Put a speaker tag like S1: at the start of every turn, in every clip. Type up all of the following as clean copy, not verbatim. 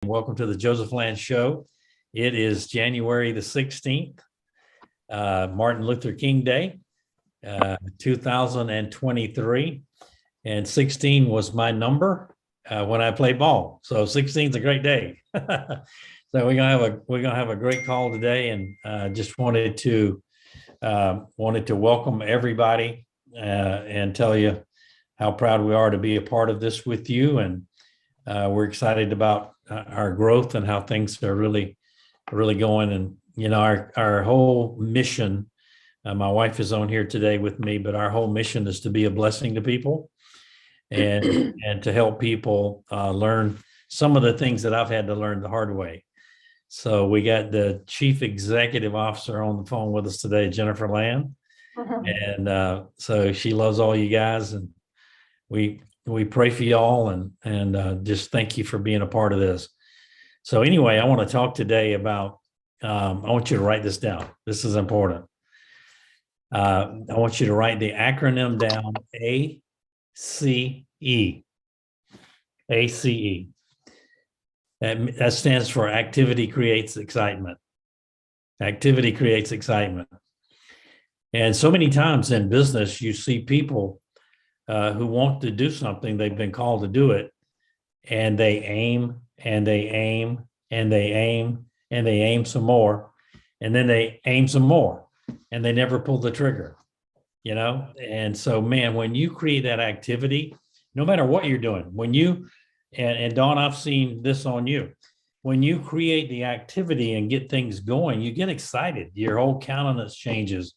S1: Welcome to the Joseph Land Show. It is January the 16th, Martin Luther King Day, 2023. And 16 was my number when I played ball. So 16 is a great day. So we're gonna have a great call today, and just wanted to welcome everybody and tell you how proud we are to be a part of this with you. And we're excited about our growth and how things are really going. And our whole mission. My wife is on here today with me, but our whole mission is to be a blessing to people, and to help people learn some of the things that I've had to learn the hard way. So we got the Chief Executive Officer on the phone with us today, Jennifer Land, and so she loves all you guys, and we pray for y'all, and just thank you for being a part of this. So anyway, I want to talk today about. I want you to write this down. This is important. I want you to write the acronym down: ACE. ACE. That stands for activity creates excitement. Activity creates excitement. And so many times in business, you see people who want to do something, they've been called to do it, and they aim and they aim and they aim and they aim some more, and then they aim some more, and they never pull the trigger, And so, man, when you create that activity, no matter what you're doing, when you, and Dawn, I've seen this on you, when you create the activity and get things going, you get excited. Your whole countenance changes,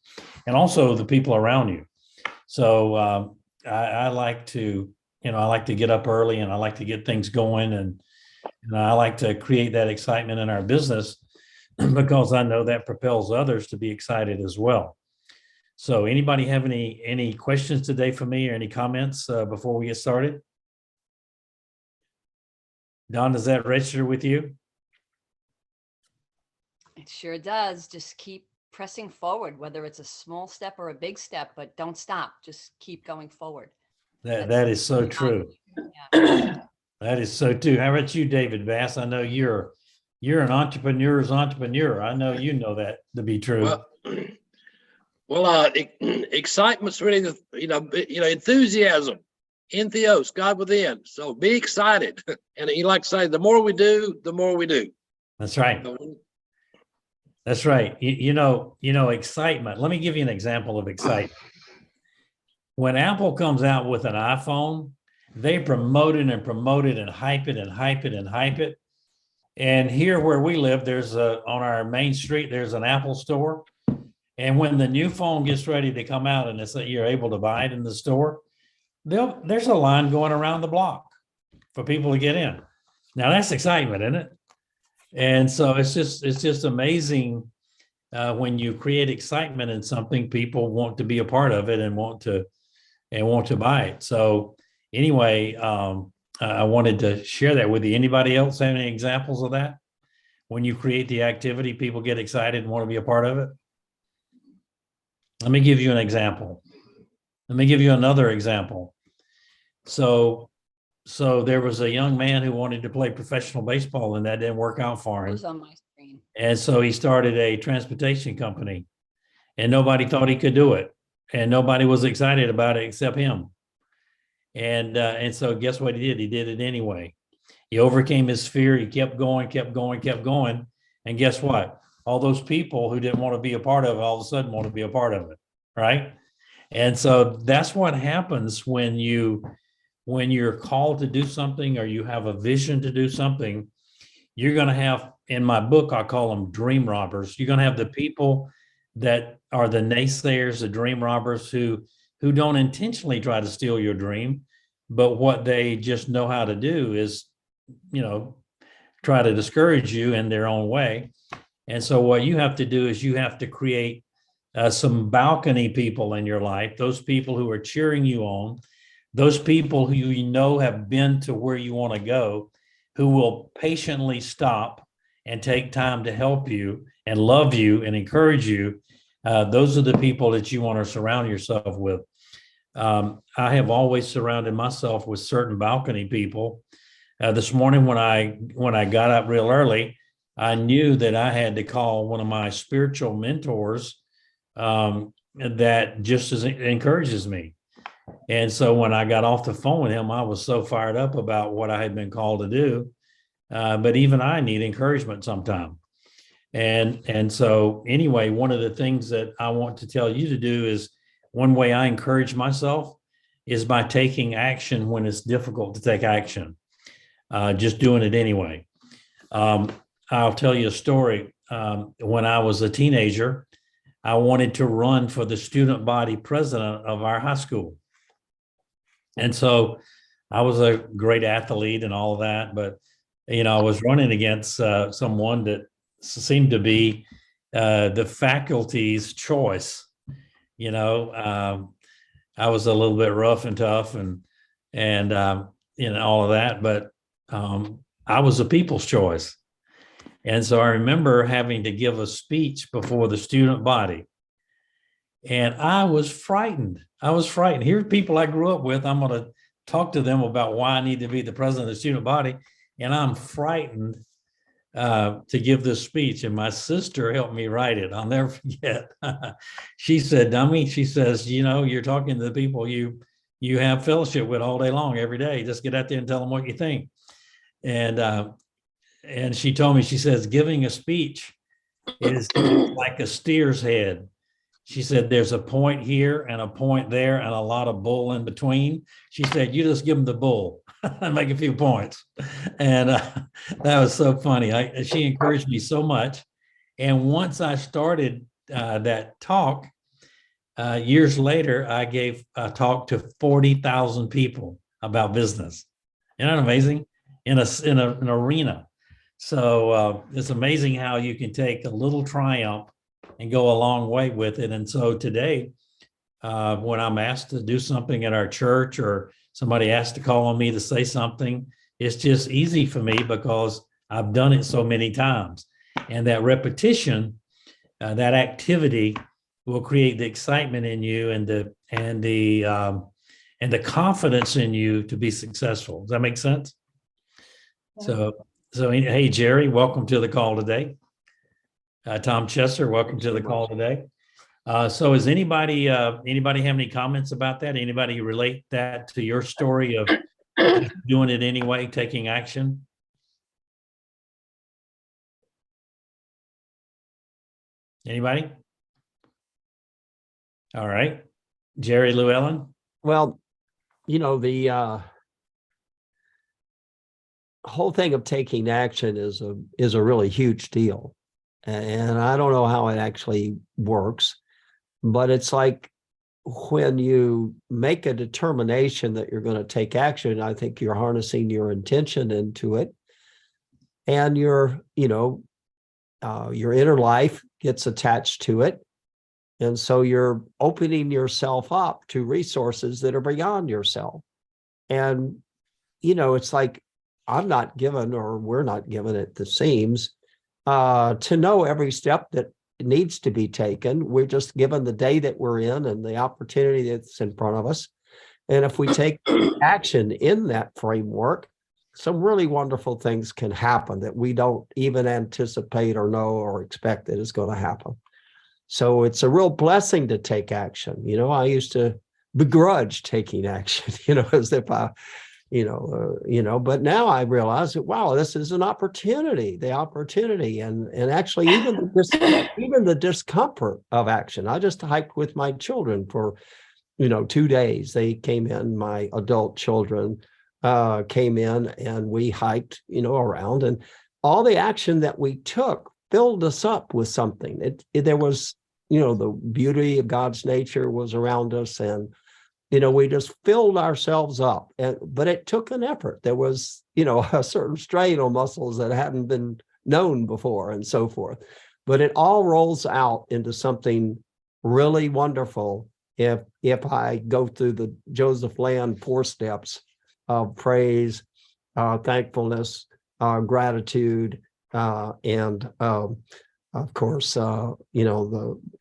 S1: and also the people around you. So I like to, get up early, and I like to get things going, and I like to create that excitement in our business because I know that propels others to be excited as well. So anybody have any questions today for me, or any comments before we get started? Don, does that register with you?
S2: It sure does. Just keep pressing forward, whether it's a small step or a big step, but don't stop. Just keep going forward.
S1: That is so true.
S2: Yeah.
S1: That is so too. How about you, David Bass? I know you're an entrepreneur's entrepreneur. I know you know that to be true.
S3: Excitement's really enthusiasm, entheos, God within. So be excited, and you like to say, the more we do, the more we do.
S1: That's right. That's right. Excitement. Let me give you an example of excitement. When Apple comes out with an iPhone, they promote it and promote it and hype it and hype it and hype it. And here where we live, there's on our main street, there's an Apple store. And when the new phone gets ready to come out and you're able to buy it in the store, there's a line going around the block for people to get in. Now that's excitement, isn't it? And so it's just amazing when you create excitement in something, people want to be a part of it and want to buy it. So anyway, I wanted to share that with you. Anybody else have any examples of that? When you create the activity, people get excited and want to be a part of it. Let me give you an example. Let me give you another example. So there was a young man who wanted to play professional baseball, and that didn't work out for him.
S2: It was on my screen.
S1: And so he started a transportation company, and nobody thought he could do it, and nobody was excited about it except him. And so guess what he did? He did it anyway. He overcame his fear. He kept going. And guess what? All those people who didn't want to be a part of it, all of a sudden want to be a part of it, right? And so that's what happens when you're called to do something, or you have a vision to do something. You're going to have, in my book, I call them dream robbers. You're going to have the people that are the naysayers, the dream robbers who don't intentionally try to steal your dream, but what they just know how to do is, try to discourage you in their own way. And so what you have to do is you have to create some balcony people in your life, those people who are cheering you on, those people who have been to where you want to go, who will patiently stop and take time to help you and love you and encourage you. Those are the people that you want to surround yourself with. I have always surrounded myself with certain balcony people This morning when I got up real early, I knew that I had to call one of my spiritual mentors that just encourages me. And so when I got off the phone with him, I was so fired up about what I had been called to do. But even I need encouragement sometime. And so anyway, one of the things that I want to tell you to do is, one way I encourage myself is by taking action when it's difficult to take action, just doing it anyway. I'll tell you a story. When I was a teenager, I wanted to run for the student body president of our high school. And so I was a great athlete and all of that, but I was running against someone that seemed to be the faculty's choice. I was a little bit rough and tough and all of that, but I was the people's choice. And so I remember having to give a speech before the student body. And I was frightened. Here's people I grew up with. I'm going to talk to them about why I need to be the president of the student body. And I'm frightened to give this speech. And my sister helped me write it. I'll never forget. She said, "Dummy," she says, "you're talking to the people you have fellowship with all day long, every day. Just get out there and tell them what you think." And she told me, she says, "Giving a speech is like a steer's head." She said, "There's a point here and a point there and a lot of bull in between." She said, "You just give them the bull and make a few points." And that was so funny. She encouraged me so much. And once I started that talk, years later, I gave a talk to 40,000 people about business. Isn't that amazing? In an arena. So it's amazing how you can take a little triumph and go a long way with it. And so today, when I'm asked to do something at our church, or somebody asks to call on me to say something, it's just easy for me because I've done it so many times. And that repetition, that activity will create the excitement in you and the confidence in you to be successful. Does that make sense? Yeah. So hey, Jerry, welcome to the call today. Tom Chester, welcome to the call today. So is anybody have any comments about that? Anybody relate that to your story of doing it anyway, taking action? Anybody? All right. Jerry Llewellyn?
S4: Well, the whole thing of taking action is a really huge deal. And I don't know how it actually works, but it's like when you make a determination that you're going to take action, I think you're harnessing your intention into it. And your inner life gets attached to it. And so you're opening yourself up to resources that are beyond yourself. And, it's like I'm not given, or we're not given, it seems, to know every step that needs to be taken. We're just given the day that we're in and the opportunity that's in front of us. And if we take action in that framework, some really wonderful things can happen that we don't even anticipate or know or expect that is going to happen. So it's a real blessing to take action. I used to begrudge taking action, as if I, but now I realize that, wow, this is an opportunity, and actually even the discomfort of action. I just hiked with my children for, 2 days. They came in, my adult children came in, and we hiked, around, and all the action that we took filled us up with something. There was, the beauty of God's nature was around us, and we just filled ourselves up. But it took an effort. There was, a certain strain on muscles that hadn't been known before, and so forth. But it all rolls out into something really wonderful if I go through the Joseph Land 4 steps of praise, thankfulness, gratitude, and of course,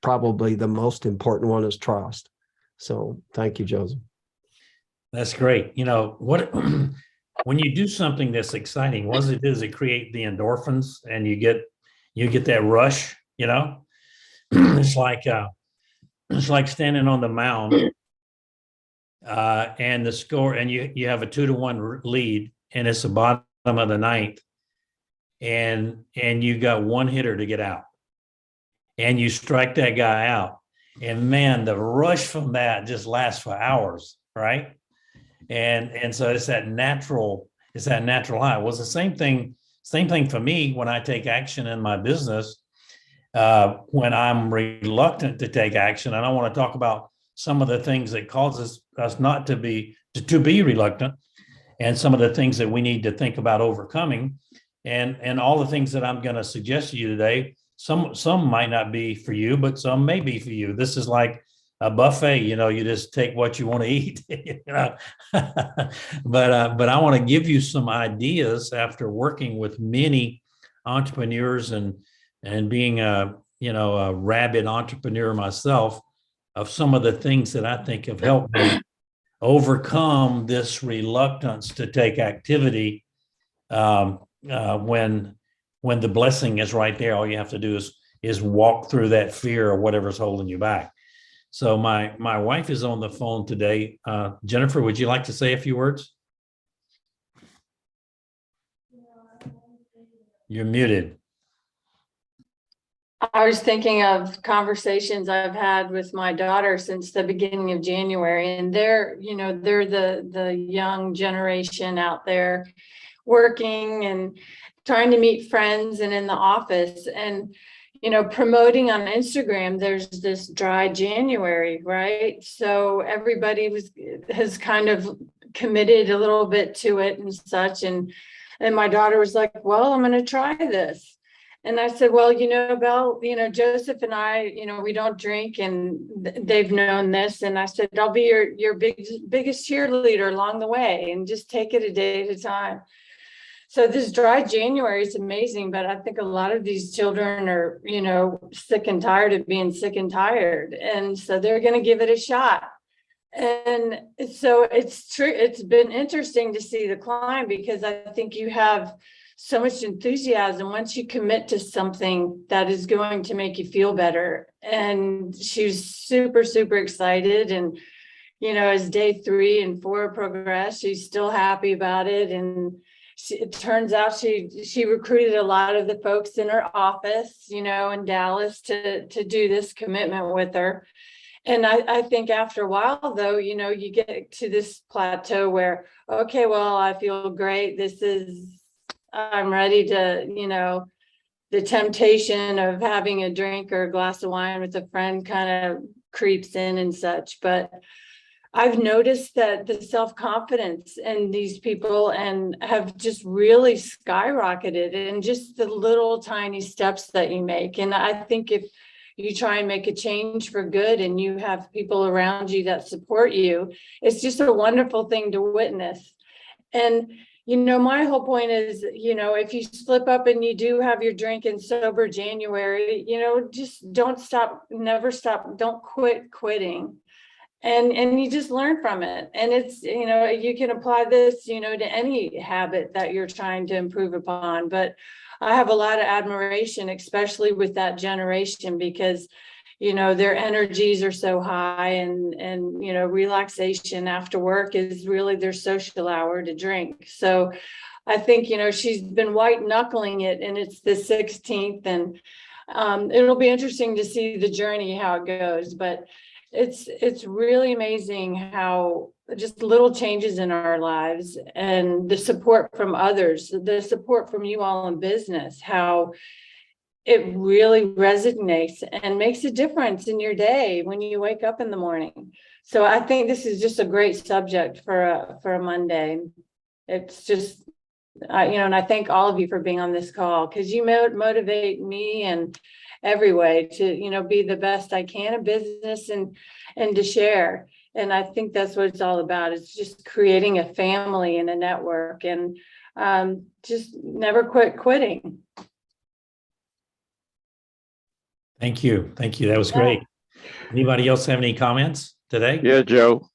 S4: probably the most important one is trust. So thank you, Joseph.
S1: That's great. What when you do something that's exciting, what it does, it create the endorphins and you get that rush, you know? It's like standing on the mound and the score, and you have a 2-1 lead, and it's the bottom of the ninth, and you got one hitter to get out, and you strike that guy out, and man, the rush from that just lasts for hours, right? And so it's that natural high. Well, it's the same thing for me when I take action in my business. When I'm reluctant to take action, and I want to talk about some of the things that causes us not to be reluctant, and some of the things that we need to think about overcoming, and all the things that I'm going to suggest to you today. Some might not be for you, but some may be for you. This is like a buffet, you know, you just take what you want to eat, you know. But I want to give you some ideas after working with many entrepreneurs and being a rabid entrepreneur myself, of some of the things that I think have helped me overcome this reluctance to take activity when the blessing is right there. All you have to do is walk through that fear or whatever's holding you back. So my wife is on the phone today. Jennifer, would you like to say a few words? You're muted.
S5: I was thinking of conversations I've had with my daughter since the beginning of January, and they're the young generation out there working and trying to meet friends and in the office, and promoting on Instagram. There's this dry January, right? So everybody has kind of committed a little bit to it and such, and my daughter was like, well, I'm going to try this. And I said, well, Belle, Joseph and I, we don't drink, and they've known this. And I said, I'll be your biggest cheerleader along the way, and just take it a day at a time. So this dry January is amazing, but I think a lot of these children are, sick and tired of being sick and tired. And so they're going to give it a shot. And so it's true. It's been interesting to see the climb, because I think you have so much enthusiasm once you commit to something that is going to make you feel better. And she's super, super excited. And, as day 3 and 4 progress, she's still happy about it. And it turns out she recruited a lot of the folks in her office, in Dallas to do this commitment with her. And I think after a while, though, you get to this plateau where, okay, well, I feel great. I'm ready to, the temptation of having a drink or a glass of wine with a friend kind of creeps in and such. But I've noticed that the self-confidence in these people and have just really skyrocketed in just the little tiny steps that you make. And I think if you try and make a change for good and you have people around you that support you, it's just a wonderful thing to witness. And my whole point is, if you slip up and you do have your drink in sober January, just don't stop, never stop, don't quit quitting. And you just learn from it. And it's, you can apply this, to any habit that you're trying to improve upon. But I have a lot of admiration, especially with that generation, because their energies are so high, and relaxation after work is really their social hour to drink. So I think she's been white knuckling it, and it's the 16th, and it'll be interesting to see the journey, how it goes. But it's really amazing how just little changes in our lives, and the support from others, the support from you all in business, how it really resonates and makes a difference in your day when you wake up in the morning. So I think this is just a great subject for a Monday. It's just, and I thank all of you for being on this call, because you motivate me in every way to, be the best I can in business and to share. And I think that's what it's all about. It's just creating a family and a network, and just never quitting.
S1: Thank you. That was great. Anybody else have any comments today?
S6: Yeah, Joe.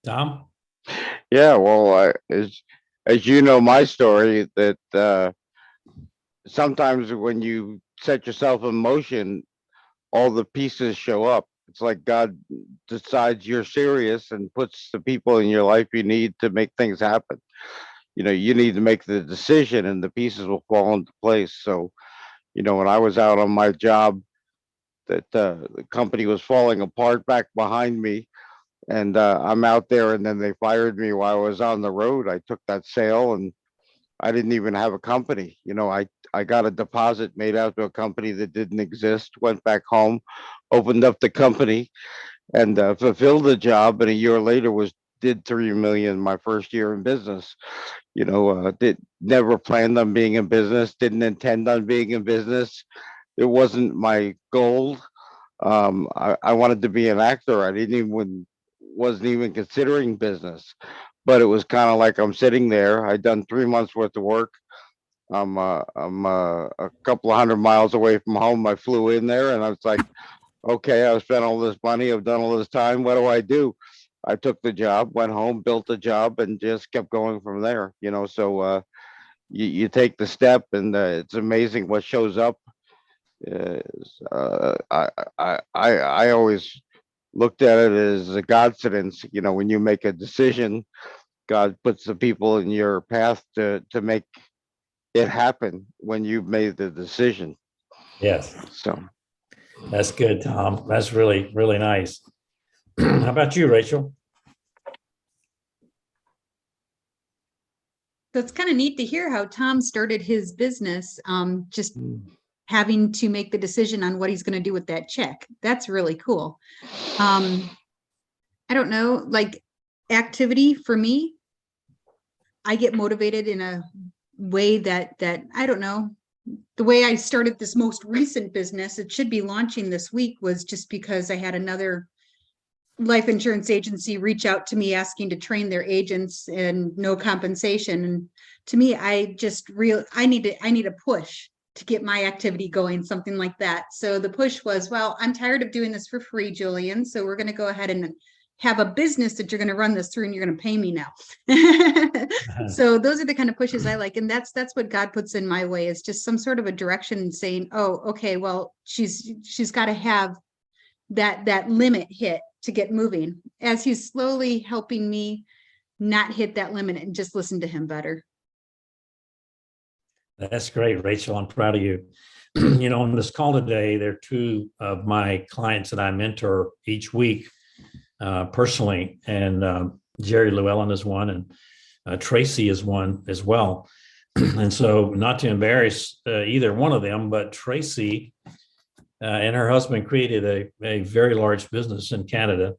S1: Tom?
S6: Yeah, well, as you know, my story that sometimes when you set yourself in motion, all the pieces show up. It's like God decides you're serious and puts the people in your life you need to make things happen. You know, you need to make the decision and the pieces will fall into place. So, you know, when I was out on my job, that the company was falling apart back behind me, and I'm out there, and then they fired me while I was on the road. I took that sale, and I didn't even have a company. You know, I got a deposit made out to a company that didn't exist. Went back home, opened up the company, and fulfilled the job. And a year later, was did 3 million my first year in business. You know, did never planned on being in business. Didn't intend on being in business. It wasn't my goal. I wanted to be an actor. I didn't even wasn't even considering business, but it was kind of like I'm sitting there. I'd done 3 months worth of work. I'm a couple of hundred miles away from home. I flew in there, and I was like, okay, I've spent all this money. I've done all this time. What do I do? I took the job, went home, built the job, and just kept going from there. You know, so you take the step, and it's amazing what shows up. I always looked at it as a coincidence. You know, when you make a decision, God puts the people in your path to make it happen when you've made the decision.
S1: Yes,
S6: So
S1: that's good, Tom. That's really, really nice. How about you, Rachel?
S7: So it's kind of neat to hear how Tom started his business, just
S4: Mm.
S7: having to make the decision on what he's going to do with that check. That's really cool. I don't know, like activity for me, I get motivated in a way that I don't know. The way I started this most recent business, it should be launching this week, was just because I had another life insurance agency reach out to me asking to train their agents and no compensation. And to me, I need a push to get my activity going, something like that. So the push was, well, I'm tired of doing this for free, Julian. So we're going to go ahead and have a business that you're going to run this through, and you're going to pay me now. So those are the kind of pushes I like. And that's what God puts in my way, is just some sort of a direction saying, oh, okay, well, she's got to have that limit hit to get moving, as he's slowly helping me not hit that limit and just listen to him better.
S1: That's great, Rachel. I'm proud of you. You know, on this call today, there are two of my clients that I mentor each week personally, and Jerry Llewellyn is one, and Tracy is one as well. And so, not to embarrass either one of them, but Tracy and her husband created a very large business in Canada,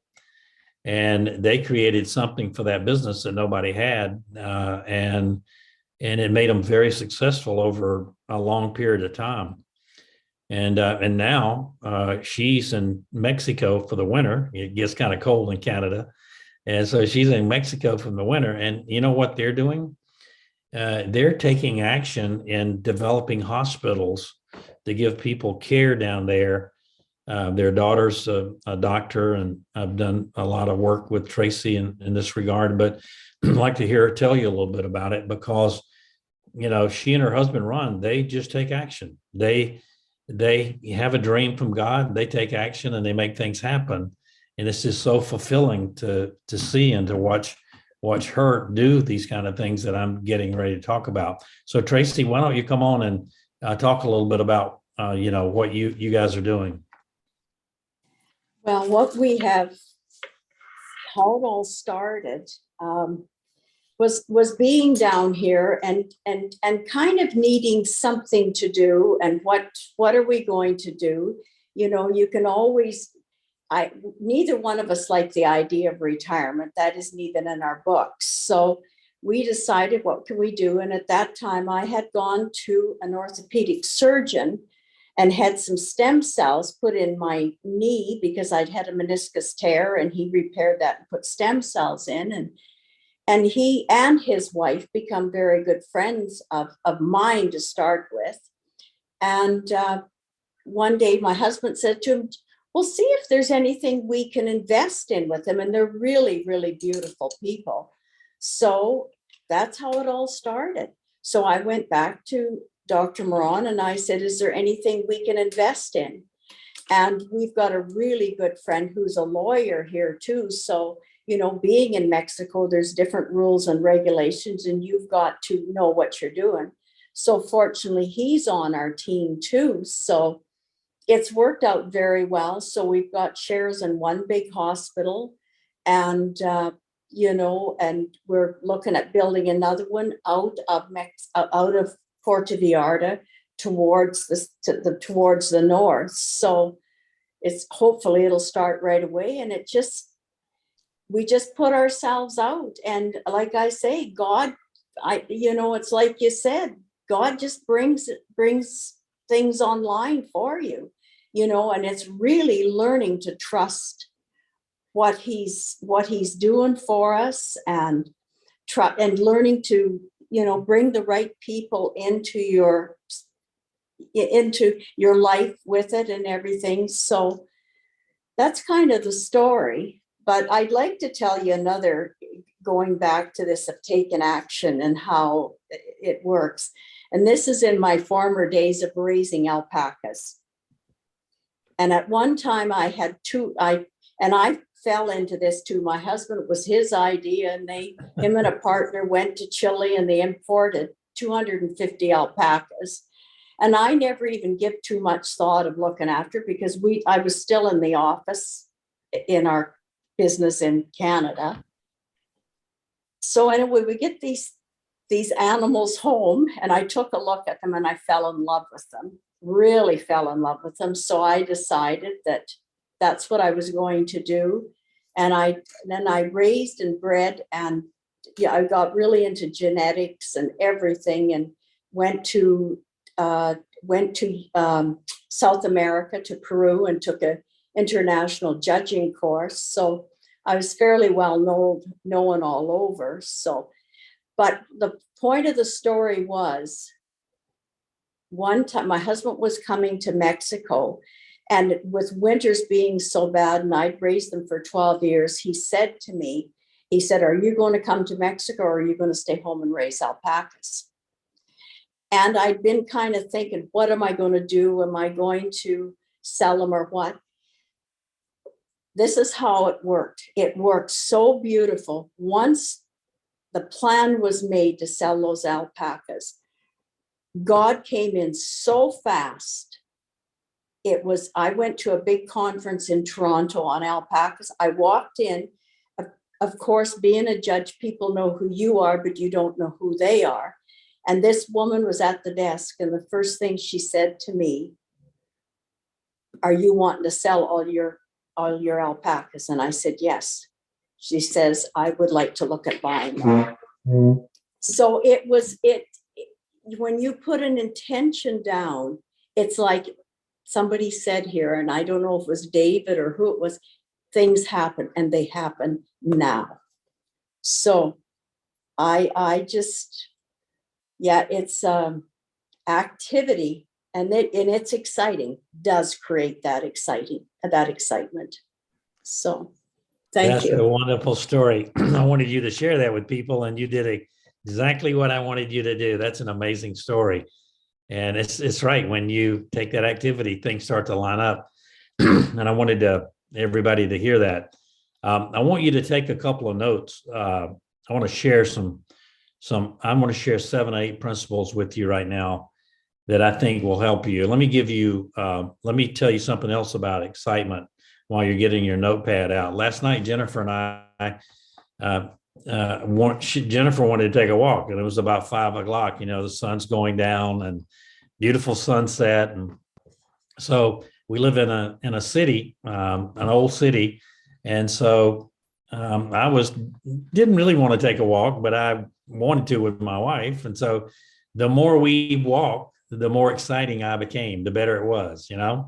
S1: and they created something for that business that nobody had, and it made them very successful over a long period of time. And now she's in Mexico for the winter. It gets kind of cold in Canada, and so she's in Mexico for the winter. And you know what they're doing? They're taking action in developing hospitals to give people care down there. Their daughter's a doctor, and I've done a lot of work with Tracy in this regard, but I'd like to hear her tell you a little bit about it, because, you know, she and her husband, Ron, they just take action. They have a dream from God, they take action, and they make things happen. And it's just so fulfilling to see and to watch her do these kind of things that I'm getting ready to talk about. So Tracy, why don't you come on and talk a little bit about you know, what you guys are doing.
S8: Well, what we have, how it all started, was being down here and kind of needing something to do, and what are we going to do? You know, you can always, neither one of us like the idea of retirement. That isn't even in our books. So we decided, what can we do? And at that time I had gone to an orthopedic surgeon and had some stem cells put in my knee because I'd had a meniscus tear, and he repaired that and put stem cells in. And he and his wife become very good friends of mine to start with. And one day my husband said to him, well, see if there's anything we can invest in with them. And they're really, really beautiful people. So that's how it all started. So I went back to Dr. Moran and I said, is there anything we can invest in? And we've got a really good friend who's a lawyer here too. So, being in Mexico, there's different rules and regulations, and you've got to know what you're doing. So fortunately, he's on our team too. So it's worked out very well. So we've got shares in one big hospital, and and we're looking at building another one out of Puerto Vallarta towards the north. So hopefully it'll start right away, and we just put ourselves out. And like I say, God, it's like you said, God just brings things online for you, and it's really learning to trust what he's doing for us, and learning to, bring the right people into your life with it and everything. So that's kind of the story. But I'd like to tell you another, going back to this of taking action and how it works. And this is in my former days of raising alpacas. And at one time I had I fell into this too. My husband, it was his idea, and him and a partner went to Chile and they imported 250 alpacas. And I never even give too much thought of looking after, because I was still in the office in our business in Canada. So anyway, we get these animals home, and I took a look at them and I fell in love with them, really fell in love with them. So I decided that that's what I was going to do. And then I raised and bred, and I got really into genetics and everything, and went to South America, to Peru, and took an international judging course. So I was fairly well known all over. So, but the point of the story was, one time my husband was coming to Mexico, and with winters being so bad, and I'd raised them for 12 years, he said to me, are you going to come to Mexico, or are you going to stay home and raise alpacas? And I'd been kind of thinking, what am I going to do? Am I going to sell them or what? This is how it worked. It worked so beautiful. Once the plan was made to sell those alpacas, God came in so fast. I went to a big conference in Toronto on alpacas. I walked in, of course, being a judge, people know who you are, but you don't know who they are. And this woman was at the desk, and the first thing she said to me, are you wanting to sell all your alpacas? And I said, yes. She says, I would like to look at buying them. Mm-hmm. So when you put an intention down, it's like somebody said here, and I don't know if it was David or who it was, things happen, and they happen now. So it's activity, and it's exciting, does create that excitement. So thank you.
S1: That's a wonderful story. I wanted you to share that with people, and you did exactly what I wanted you to do. That's an amazing story. And it's right. When you take that activity, things start to line up. And I wanted everybody to hear that. I want you to take a couple of notes. I want to share I'm going to share 7 or 8 principles with you right now that I think will help you. Let me tell you something else about excitement while you're getting your notepad out. Last night, Jennifer and I, Jennifer wanted to take a walk, and it was about 5 o'clock. The sun's going down and beautiful sunset. And so we live in a city, an old city. And so I didn't really want to take a walk, but I wanted to with my wife. And so the more we walked, the more exciting I became, the better it was, And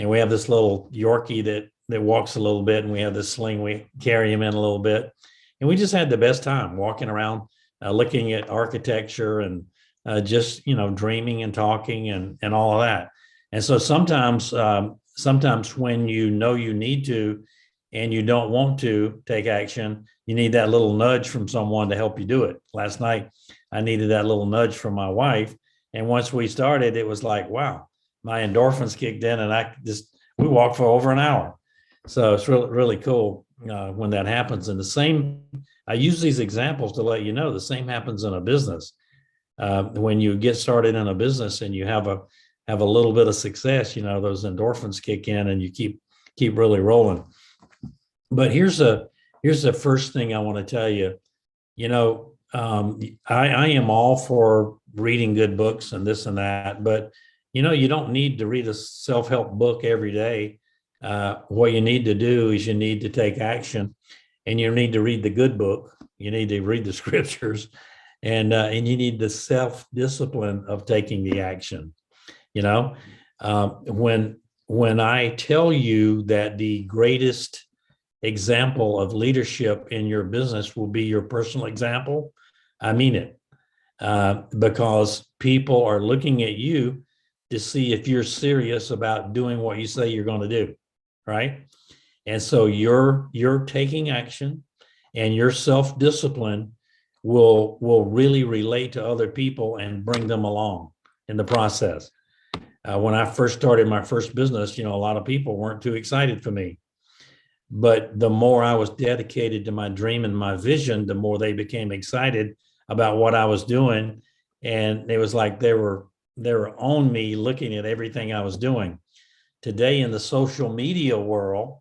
S1: we have this little Yorkie that walks a little bit, and we have this sling, we carry him in a little bit. And we just had the best time walking around, looking at architecture and just, dreaming and talking and all of that. And so sometimes when you need to, and you don't want to take action, you need that little nudge from someone to help you do it. Last night, I needed that little nudge from my wife. And once we started, it was like, wow, my endorphins kicked in and we walked for over an hour. So it's really, really cool when that happens. And the same, I use these examples to let you know the same happens in a business. When you get started in a business and you have a little bit of success, those endorphins kick in and you keep really rolling. But here's the first thing I want to tell you. I am all for reading good books and this and that, but you don't need to read a self-help book every day. What you need to do is you need to take action, and you need to read the good book. You need to read the scriptures, and you need the self-discipline of taking the action. When I tell you that the greatest example of leadership in your business will be your personal example, I mean it, because people are looking at you to see if you're serious about doing what you say you're going to do, right? And so you're taking action, and your self-discipline will really relate to other people and bring them along in the process. When I first started my first business, a lot of people weren't too excited for me. But the more I was dedicated to my dream and my vision, the more they became excited about what I was doing. And it was like they were on me, looking at everything I was doing. Today in the social media world,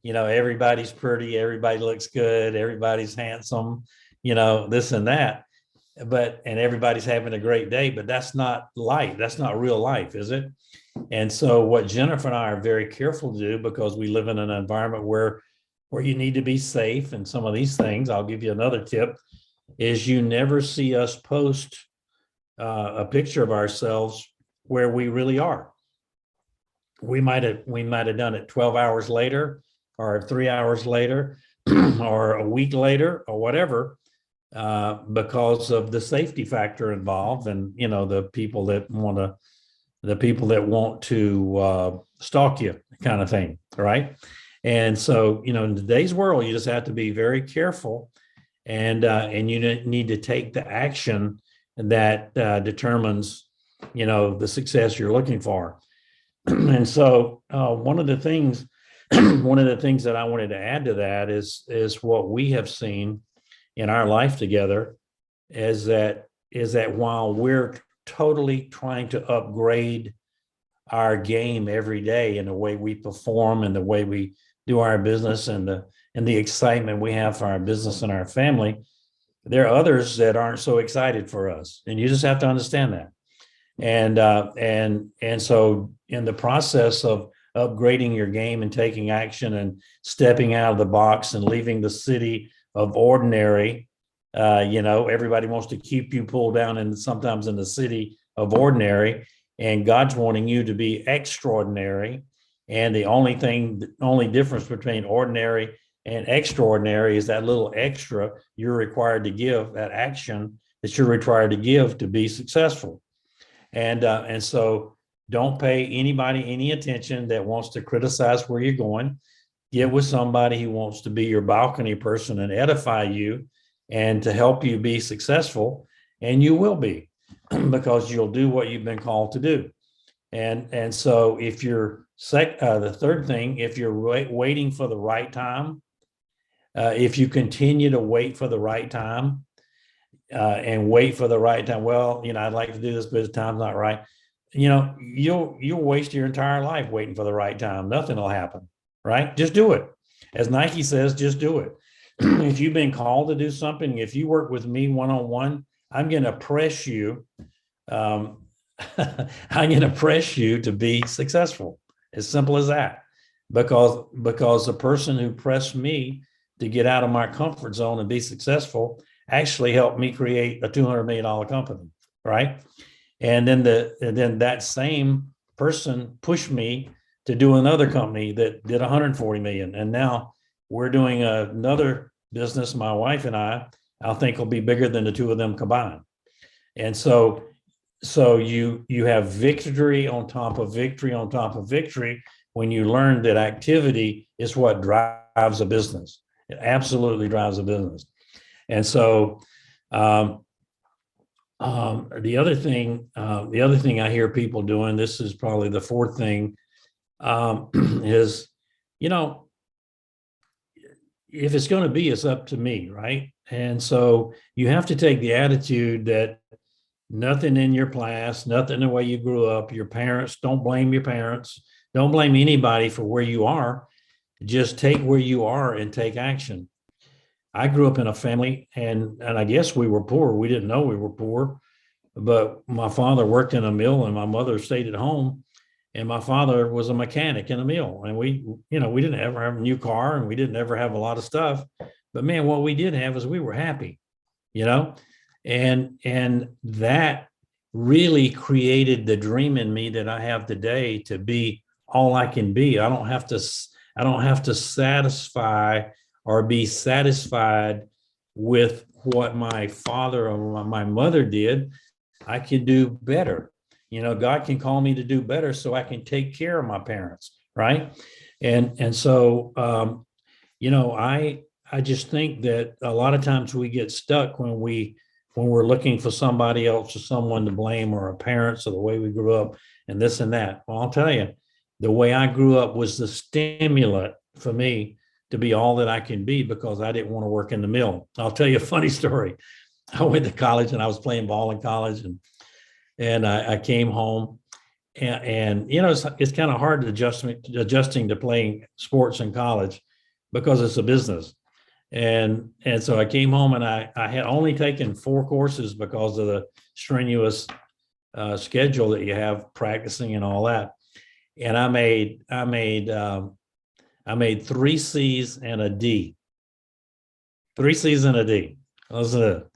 S1: everybody's pretty, everybody looks good, everybody's handsome, this and that. And everybody's having a great day, but that's not life. That's not real life, is it? And so what Jennifer and I are very careful to do, because we live in an environment where you need to be safe and some of these things, I'll give you another tip, is you never see us post a picture of ourselves where we really are. We might have done it 12 hours later or 3 hours later or a week later or whatever, because of the safety factor involved, and the people that want to stalk you, kind of thing, right? And so in today's world, you just have to be very careful, and you need to take the action that determines the success you're looking for. And so one of the things that I wanted to add to that is what we have seen in our life together is that while we're totally trying to upgrade our game every day in the way we perform and the way we do our business and the excitement we have for our business and our family, there are others that aren't so excited for us, and you just have to understand that. And so in the process of upgrading your game and taking action and stepping out of the box and leaving the city of ordinary, everybody wants to keep you pulled down, and sometimes in the city of ordinary, and God's wanting you to be extraordinary. And the only difference between ordinary and extraordinary is that little extra you're required to give, that action that you're required to give to be successful. And so don't pay anybody any attention that wants to criticize where you're going. Get with somebody who wants to be your balcony person and edify you and to help you be successful, and you will be, because you'll do what you've been called to do. And so if you're the third thing, if you're waiting for the right time, if you continue to wait for the right time, and wait for the right time, well, I'd like to do this, but the time's not right. You'll waste your entire life waiting for the right time. Nothing will happen, right? Just do it. As Nike says, just do it. If you've been called to do something, if you work with me one-on-one, I'm going to press you. I'm going to press you to be successful. As simple as that. Because the person who pressed me to get out of my comfort zone and be successful actually helped me create a $200 million company, right? And then that same person pushed me to do another company that did 140 million. And now we're doing another business, my wife and I think will be bigger than the two of them combined. And so you have victory on top of victory on top of victory when you learn that activity is what drives a business. It absolutely drives a business. And so the other thing I hear people doing, this is probably the fourth thing, is, you know, if it's going to be, it's up to me, right? And so you have to take the attitude that nothing in your class, nothing the way you grew up, your parents, don't blame your parents, don't blame anybody for where you are. Just take where you are and take action. I grew up in a family, and I guess we were poor. We didn't know we were poor, but my father worked in a mill and my mother stayed at home. And my father was a mechanic in a mill, and we didn't ever have a new car, and we didn't ever have a lot of stuff. But man, what we did have is we were happy, you know, and that really created the dream in me that I have today to be all I can be. I don't have to satisfy or be satisfied with what my father or my mother did. I can do better. You know, God can call me to do better so I can take care of my parents, right? And so, you know, I just think that a lot of times we get stuck when we're looking for somebody else or someone to blame, or our parents, or the way we grew up and this and that. Well, I'll tell you, the way I grew up was the stimulant for me to be all that I can be, because I didn't want to work in the mill. I'll tell you a funny story. I went to college and I was playing ball in college, and I came home, and you know, it's kind of hard adjusting to playing sports in college because it's a business. And so I came home, and I had only taken 4 courses because of the strenuous schedule that you have practicing and all that. And I made 3 C's and a D. 3 C's and a D. That was it.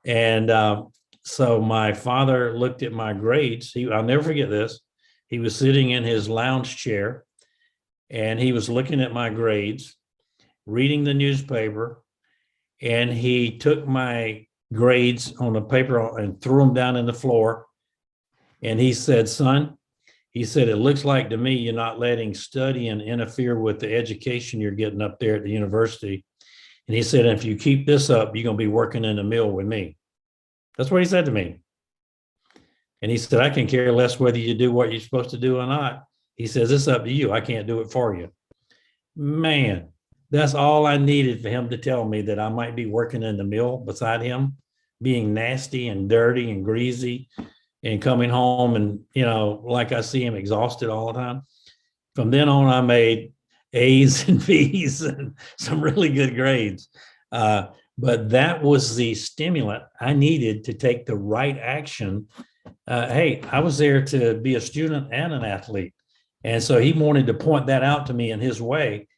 S1: And so my father looked at my grades. I'll never forget this. He was sitting in his lounge chair, and he was looking at my grades, reading the newspaper, and he took my grades on a paper and threw them down in the floor. And he said, "Son," he said, "it looks like to me you're not letting studying interfere with the education you're getting up there at the university." And he said, "if you keep this up, you're going to be working in the mill with me." That's what he said to me. And he said, "I can care less whether you do what you're supposed to do or not." He says, "It's up to you. I can't do it for you." Man, that's all I needed for him to tell me that I might be working in the mill beside him, being nasty and dirty and greasy, and coming home and, you know, like I see him exhausted all the time. From then on, I made A's and B's and some really good grades. But that was the stimulant I needed to take the right action. Hey, I was there to be a student and an athlete. And so he wanted to point that out to me in his way,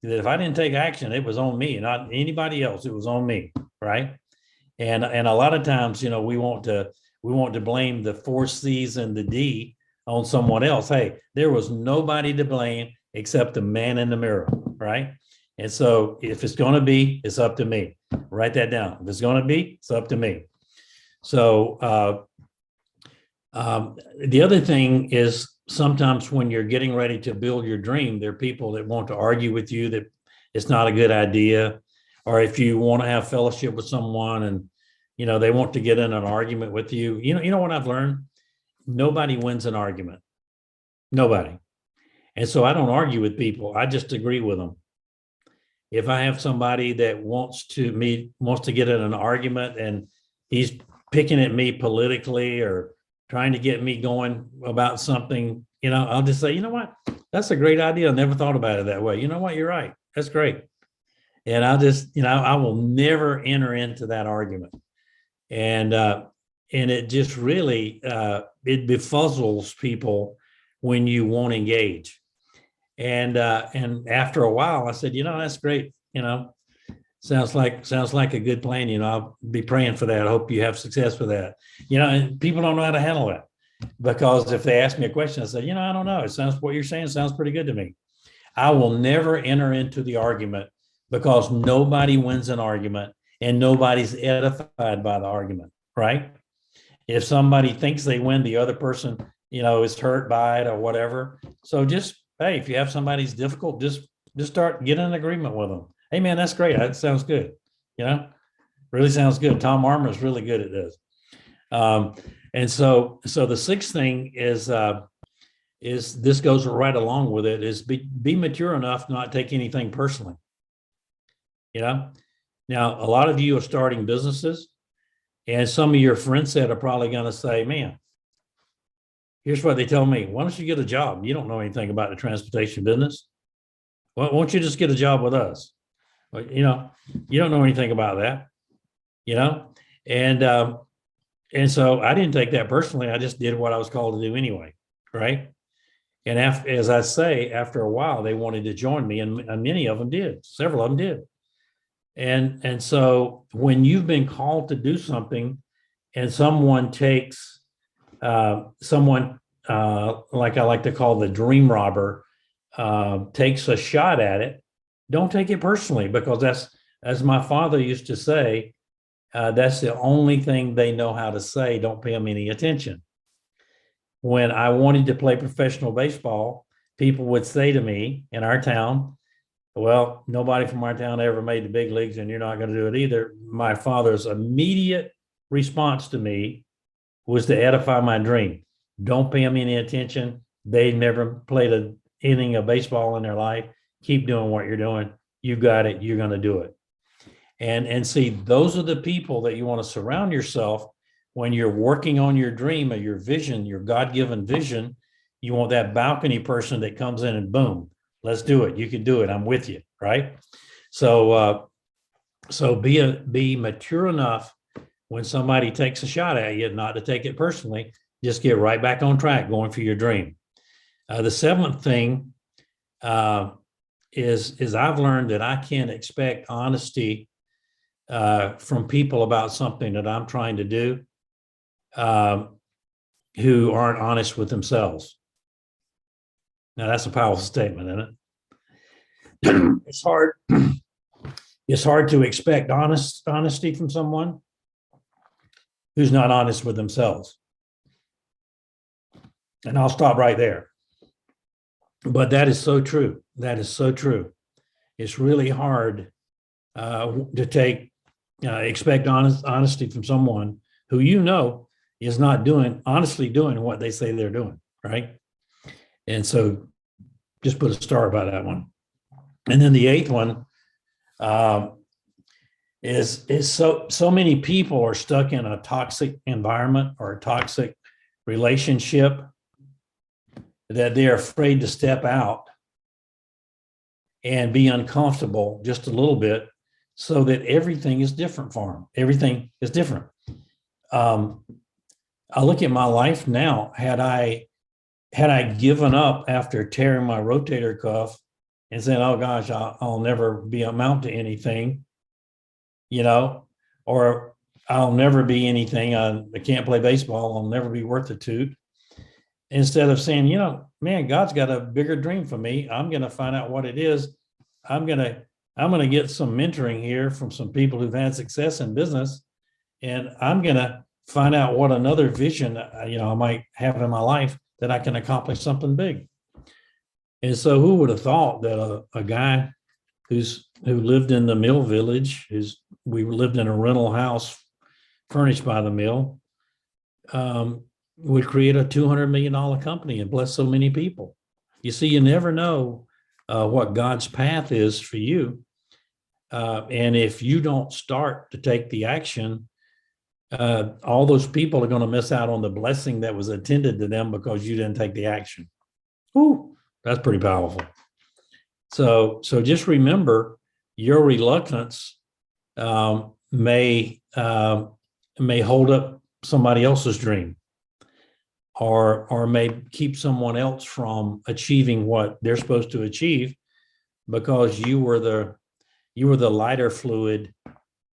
S1: that if I didn't take action, it was on me, not anybody else. It was on me, right? And a lot of times, you know, we want to blame the 4 C's and the D on someone else. Hey, there was nobody to blame except the man in the mirror, right? And so if it's going to be, it's up to me. Write that down. If it's going to be, it's up to me. So the other thing is, sometimes when you're getting ready to build your dream, there are people that want to argue with you that it's not a good idea. Or if you want to have fellowship with someone and, you know, they want to get in an argument with you. You know what I've learned? Nobody wins an argument. Nobody. And so I don't argue with people. I just agree with them. If I have somebody that wants to get in an argument and he's picking at me politically or trying to get me going about something, you know, I'll just say, "You know what? That's a great idea. I never thought about it that way. You know what? You're right. That's great." And I'll just, you know, I will never enter into that argument. And it just really, it befuzzles people when you won't engage. And after a while I said, "You know, that's great. You know, sounds like a good plan. You know, I'll be praying for that. I hope you have success with that." You know, and people don't know how to handle it, because if they ask me a question, I say, "You know, I don't know. What you're saying sounds pretty good to me." I will never enter into the argument, because nobody wins an argument and nobody's edified by the argument, right? If somebody thinks they win, the other person, you know, is hurt by it or whatever. So just hey, if you have somebody who's difficult, just start getting an agreement with them. Hey, man, that's great. That sounds good. You know, really sounds good. Tom Armour is really good at this. And so the sixth thing is this goes right along with it, is be mature enough not take anything personally. You know, now a lot of you are starting businesses, and some of your friends said are probably going to say, man, here's what they tell me. Why don't you get a job? You don't know anything about the transportation business. Why don't you just get a job with us? Well, you know, you don't know anything about that, you know? And so I didn't take that personally. I just did what I was called to do anyway, right? And after, as I say, after a while, they wanted to join me, and many of them did. Several of them did. And so when you've been called to do something, and someone takes like I like to call the dream robber, takes a shot at it, don't take it personally, because that's, as my father used to say, that's the only thing they know how to say. Don't pay them any attention. When I wanted to play professional baseball, people would say to me in our town, well, nobody from our town ever made the big leagues, and you're not going to do it either. My father's immediate response to me was to edify my dream. Don't pay them any attention. They never played an inning of baseball in their life. Keep doing what you're doing. You got it. You're going to do it. And see, those are the people that you want to surround yourself when you're working on your dream or your vision, your God-given vision. You want that balcony person that comes in and boom, let's do it. You can do it. I'm with you, right? So be mature enough when somebody takes a shot at you, not to take it personally. Just get right back on track, going for your dream. The seventh thing is I've learned that I can't expect honesty from people about something that I'm trying to do, who aren't honest with themselves. Now that's a powerful statement, isn't it? It's hard. It's hard to expect honesty from someone who's not honest with themselves. And I'll stop right there. But that is so true. That is so true. It's really hard to expect honesty from someone who you know is not honestly doing what they say they're doing, right? And so just put a star by that one. And then the eighth one is so many people are stuck in a toxic environment or a toxic relationship that they're afraid to step out and be uncomfortable just a little bit, so that everything is different for them. Everything is different. I look at my life now. Had I given up after tearing my rotator cuff and said, "Oh gosh, I'll never amount to anything," you know, or I'll never be anything. I can't play baseball. I'll never be worth a toot. Instead of saying, you know, man, God's got a bigger dream for me. I'm going to find out what it is. I'm going to get some mentoring here from some people who've had success in business, and I'm going to find out what another vision, I might have in my life, that I can accomplish something big. And so who would have thought that a guy who lived in the mill village, we lived in a rental house furnished by the mill, would create a $200 million company and bless so many people. You see, you never know what God's path is for you. And if you don't start to take the action, all those people are going to miss out on the blessing that was attended to them because you didn't take the action. Ooh, that's pretty powerful. So just remember, your reluctance may hold up somebody else's dream, or may keep someone else from achieving what they're supposed to achieve, because you were the lighter fluid,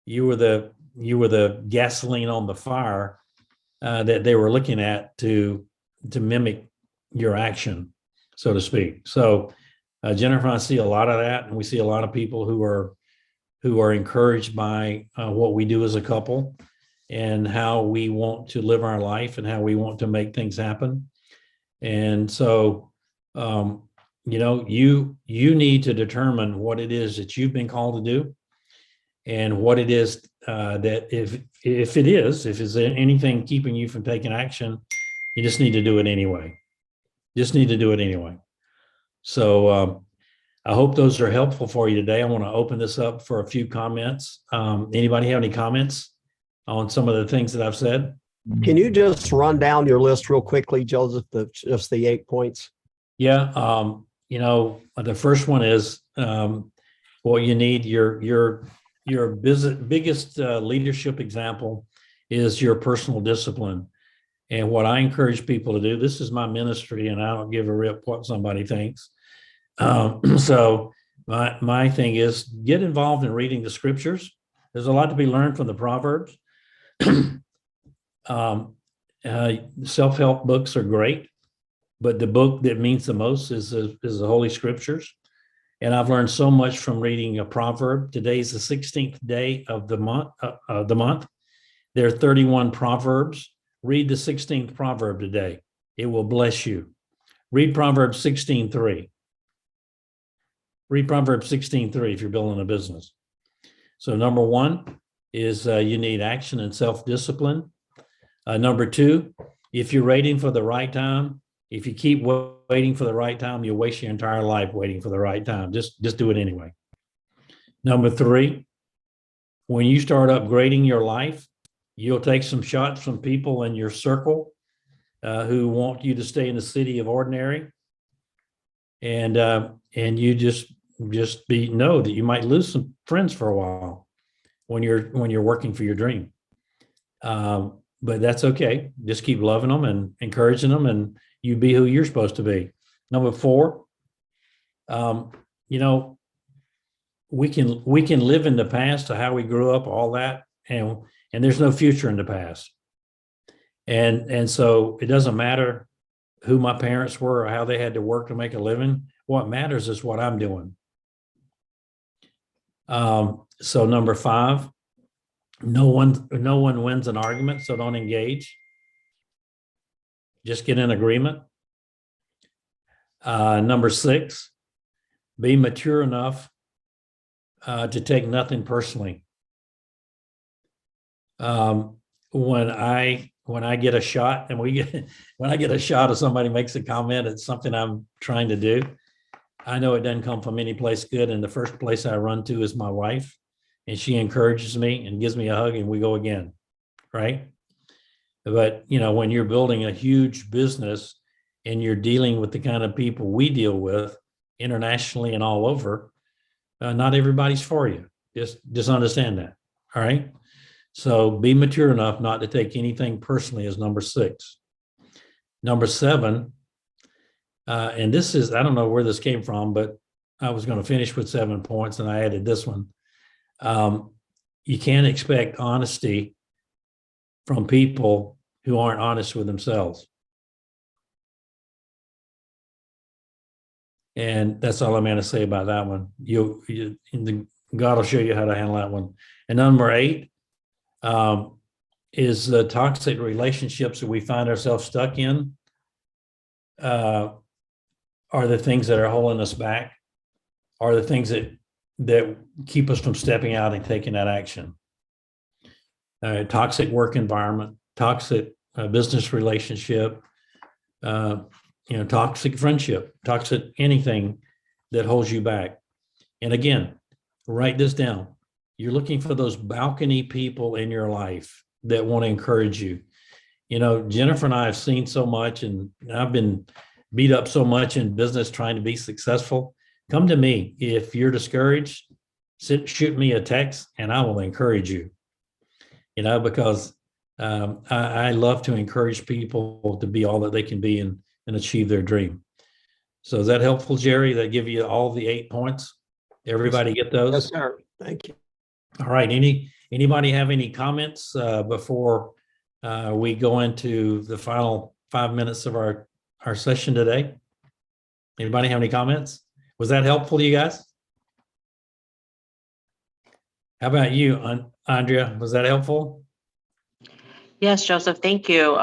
S1: you were the gasoline on the fire that they were looking at to mimic your action, so to speak. So Jennifer, I see a lot of that, and we see a lot of people who are encouraged by what we do as a couple, and how we want to live our life and how we want to make things happen. And so you need to determine what it is that you've been called to do, and what it is that if it's anything keeping you from taking action, you just need to do it anyway. Just need to do it anyway. So I hope those are helpful for you today. I want to open this up for a few comments. Anybody have any comments on some of the things that I've said?
S4: Can you just run down your list real quickly, Joseph, just the 8 points?
S1: Yeah. The first one is what you need. Your biggest leadership example is your personal discipline. And what I encourage people to do, this is my ministry, and I don't give a rip what somebody thinks. So my thing is get involved in reading the scriptures. There's a lot to be learned from the Proverbs. Self-help books are great, but the book that means the most is the Holy Scriptures. And I've learned so much from reading a proverb. Today's the 16th day of the month. There are 31 proverbs. Read the 16th proverb today. It will bless you. Read Proverbs 16:3. Read Proverbs 16:3 if you're building a business. So number one is you need action and self-discipline. Number two, if you're waiting for the right time, if you keep waiting for the right time, you'll waste your entire life waiting for the right time. Just do it anyway. Number three, when you start upgrading your life, you'll take some shots from people in your circle who want you to stay in the city of ordinary, and you just know that you might lose some friends for a while when you're working for your dream. But that's okay. Just keep loving them and encouraging them, and you be who you're supposed to be. Number four, we can live in the past to how we grew up, all that, and there's no future in the past. And so it doesn't matter who my parents were or how they had to work to make a living. What matters is what I'm doing. So number five, no one wins an argument, so don't engage. Just get in agreement. Number six, be mature enough to take nothing personally. When I get a shot and when I get a shot of somebody makes a comment, it's something I'm trying to do, I know it doesn't come from any place good. And the first place I run to is my wife, and she encourages me and gives me a hug, and we go again. Right. But, when you're building a huge business and you're dealing with the kind of people we deal with internationally and all over, not everybody's for you. Just understand that. All right. So be mature enough not to take anything personally is number six. Number seven, and this is, I don't know where this came from, but I was going to finish with 7 points and I added this one. You can't expect honesty from people who aren't honest with themselves. And that's all I'm going to say about that one. God will show you how to handle that one. And number 8 is the toxic relationships that we find ourselves stuck in are the things that are holding us back, are the things that keep us from stepping out and taking that action. Toxic work environment, toxic business relationship, toxic friendship, toxic anything that holds you back. And again, write this down. You're looking for those balcony people in your life that want to encourage you. Jennifer and I have seen so much, and I've been beat up so much in business trying to be successful. Come to me. If you're discouraged, shoot me a text and I will encourage you. Because I love to encourage people to be all that they can be and achieve their dream. So is that helpful, Jerry? That give you all the 8 points? Everybody get those?
S4: Yes, sir. Thank you.
S1: All right. Anybody have any comments before we go into the final 5 minutes of our session today? Anybody have any comments? Was that helpful to you guys? How about you, Andrea? Was that helpful?
S9: Yes, Joseph, thank you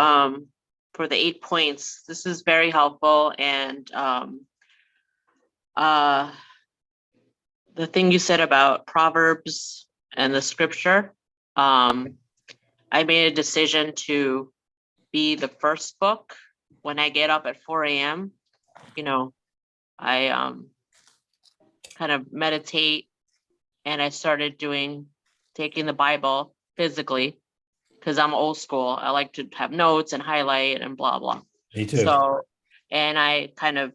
S9: for the 8 points. This is very helpful. And the thing you said about Proverbs and the scripture, I made a decision to be the first book when I get up at 4 a.m. You know, I kind of meditate, and I started taking the Bible physically, because I'm old school. I like to have notes and highlight and blah, blah.
S1: Me too.
S9: So, and I kind of,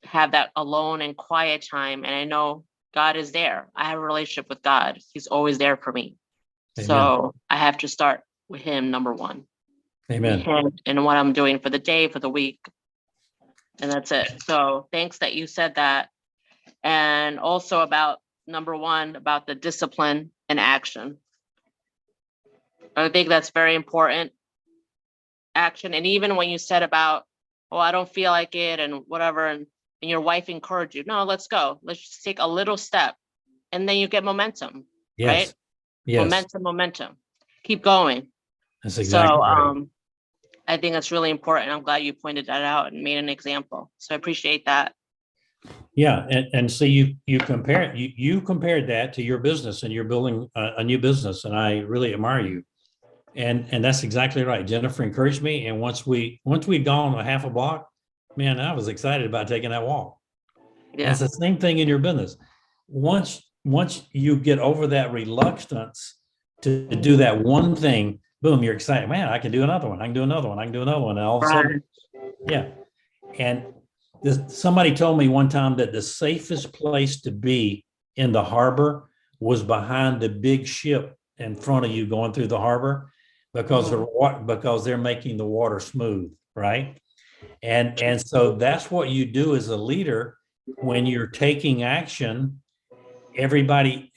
S9: have that alone and quiet time. And I know God is there. I have a relationship with God. He's always there for me.
S1: Amen.
S9: So I have to start with him, number one.
S1: Amen.
S9: Him and what I'm doing for the day, for the week. And that's it. So thanks that you said that. And also about number one, about the discipline and action. I think that's very important. Action. And even when you said about, oh, I don't feel like it and whatever, and your wife encouraged you, no, let's go. Let's just take a little step. And then you get momentum,
S1: Yes.
S9: right?
S1: Yes.
S9: Momentum. Keep going.
S1: That's exactly right.
S9: I think that's really important. I'm glad you pointed that out and made an example. So I appreciate that.
S1: Yeah, and see, you compared that to your business, and you're building a new business, and I really admire you. And that's exactly right. Jennifer encouraged me, and once we'd gone a half a block, man, I was excited about taking that walk. And
S9: Yeah.
S1: it's the same thing in your business. Once you get over that reluctance to do that one thing, boom, you're excited. Man, I can do another one. I can do another one. I can do another one. And all of a sudden, yeah. And somebody told me one time that the safest place to be in the harbor was behind the big ship in front of you going through the harbor, because they're making the water smooth, right? And so that's what you do as a leader when you're taking action. Everybody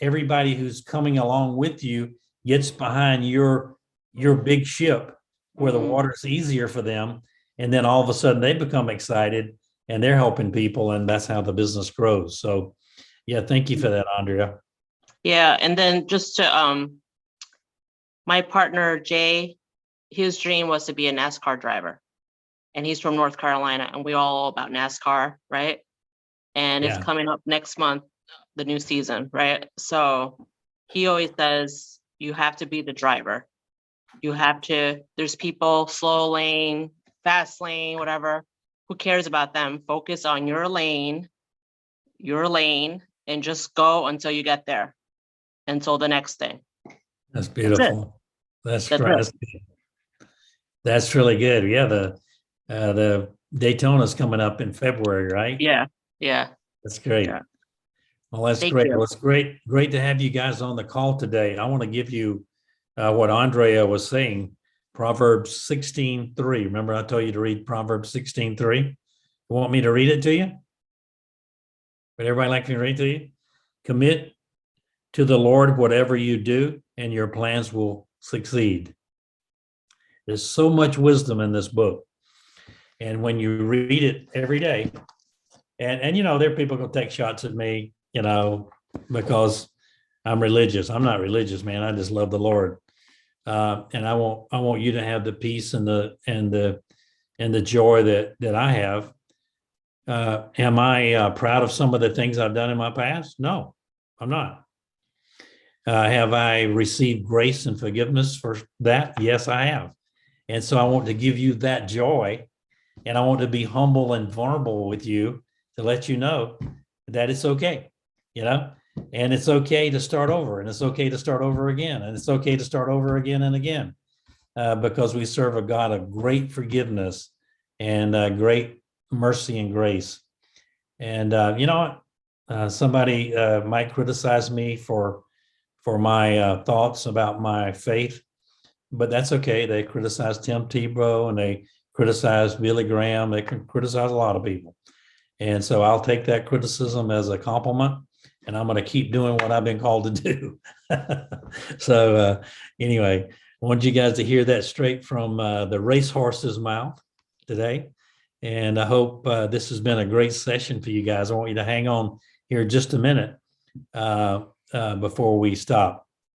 S1: who's coming along with you gets behind your big ship where the water's easier for them, and then all of a sudden they become excited and they're helping people, and that's how the business grows. So yeah, thank you for that, Andrea.
S9: Yeah, and then just to my partner Jay, his dream was to be a NASCAR driver, and he's from North Carolina, and we all about NASCAR, right? And
S1: Yeah.
S9: it's coming up next month, the new season, right? So he always says you have to be the driver. You have to. There's people slow lane, fast lane, whatever. Who cares about them? Focus on your lane, and just go until you get there, until the next thing.
S1: That's beautiful. That's
S9: That's
S1: great.
S9: it.
S1: That's really good. Yeah, the Daytona's coming up in February, right?
S9: Yeah.
S1: That's great.
S9: Yeah.
S1: Well, that's
S9: Thank
S1: great.
S9: you.
S1: Well, it's great to have you guys on the call today. I want to give you what Andrea was saying. Proverbs 16:3. Remember, I told you to read Proverbs 16:3. You want me to read it to you? Would everybody like me to read to you? Commit to the Lord whatever you do, and your plans will succeed. There's so much wisdom in this book. And when you read it every day, and there are people gonna take shots at me, because I'm religious. I'm not religious, man. I just love the Lord. And I want you to have the peace and the joy that I have. Am I proud of some of the things I've done in my past? No, I'm not. Have I received grace and forgiveness for that? Yes, I have. And so I want to give you that joy, and I want to be humble and vulnerable with you to let you know that it's okay, and it's okay to start over, and it's okay to start over again, and it's okay to start over again and again, because we serve a God of great forgiveness and great mercy and grace. And you know what? Somebody might criticize me for my thoughts about my faith, but that's okay. They criticize Tim Tebow, and they criticize Billy Graham. They can criticize a lot of people. And so I'll take that criticism as a compliment, and I'm going to keep doing what I've been called to do. So anyway, I want you guys to hear that straight from the racehorse's mouth today. And I hope this has been a great session for you guys. I want you to hang on here just a minute before we stop.